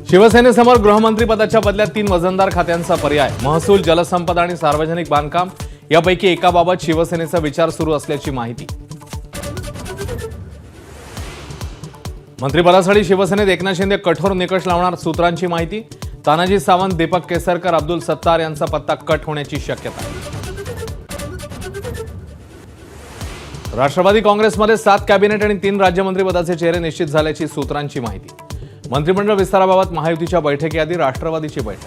शिवसेनेसमोर गृहमंत्री पदाच्या बदल्यात 3 वजनदार खात्यांचा पर्याय. महसूल, जलसंपदा आणि सार्वजनिक बांधकाम यापैकी एकाबाबत शिवसेनेचा विचार सुरू असल्याची माहिती. मंत्रिपदासाठी शिवसेनेत एकनाथ शिंदे कठोर निकष लावणार, सूत्रांची माहिती. तानाजी सावंत, दीपक केसरकर, अब्दुल सत्तार यांचा पत्ता कट होण्याची शक्यता. राष्ट्रवादी काँग्रेसमध्ये 7 कॅबिनेट आणि 3 राज्यमंत्रीपदाचे चेहरे निश्चित झाल्याची सूत्रांची माहिती. मंत्रिमंडळ विस्ताराबाबत महायुतीच्या बैठकीआधी राष्ट्रवादीची बैठक.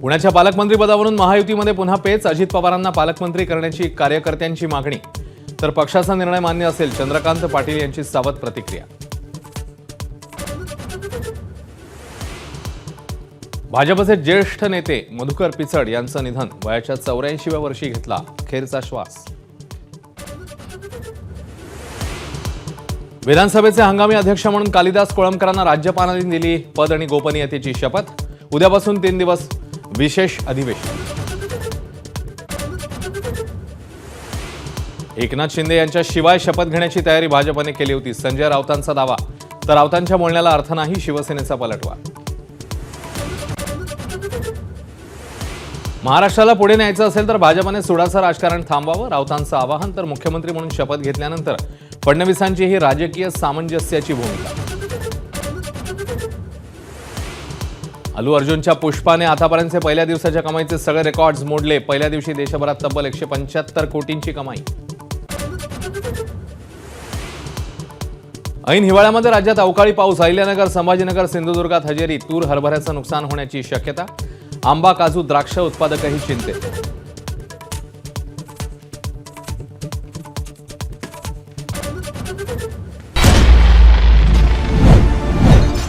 पुण्याच्या पालकमंत्रीपदावरून महायुतीमध्ये पुन्हा पेच. अजित पवारांना पालकमंत्री करण्याची कार्यकर्त्यांची मागणी, तर पक्षाचा निर्णय मान्य असेल, चंद्रकांत पाटील यांची सावध प्रतिक्रिया. भाजपचे ज्येष्ठ नेते मधुकर पिचड यांचं निधन. वयाच्या 84व्या वर्षी घेतला अखेरचा श्वास. विधानसभेचे हंगामी अध्यक्ष म्हणून कालिदास कोळंबकरांना राज्यपालांनी दिली पद आणि गोपनीयतेची शपथ. उद्यापासून 3 दिवस विशेष अधिवेशन. एकनाथ शिंदे यांच्या शिवाय शपथ घेण्याची तयारी भाजपने केली होती, संजय राऊतांचा दावा. तर राऊतांच्या बोलण्याला अर्थ नाही, शिवसेनेचा पलटवार. महाराष्ट्राला पुढे न्यायचं असेल तर भाजपने सुडाचं राजकारण थांबवावं, राऊतांचं आवाहन. तर मुख्यमंत्री म्हणून शपथ घेतल्यानंतर फडणवीसांची ही राजकीय सामंजस्याची भूमिका. अल्लू अर्जुनच्या पुष्पाने आतापर्यंतचे पहिल्या दिवसाच्या कमाईचे सगळे रेकॉर्ड्स मोडले. पहिल्या दिवशी देशभरात तब्बल 175 कोटींची कमाई. ऐन हिवाळ्यामध्ये राज्यात अवकाळी पाऊस. अहिल्यानगर, संभाजीनगर, सिंधुदुर्गात हजेरी. तूर, हरभऱ्याचं नुकसान होण्याची शक्यता. आंबा, काजू, द्राक्ष उत्पादकही चिंतेत.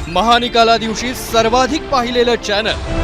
महानिकाला दिवशी सर्वाधिक पाहिलेलं चॅनल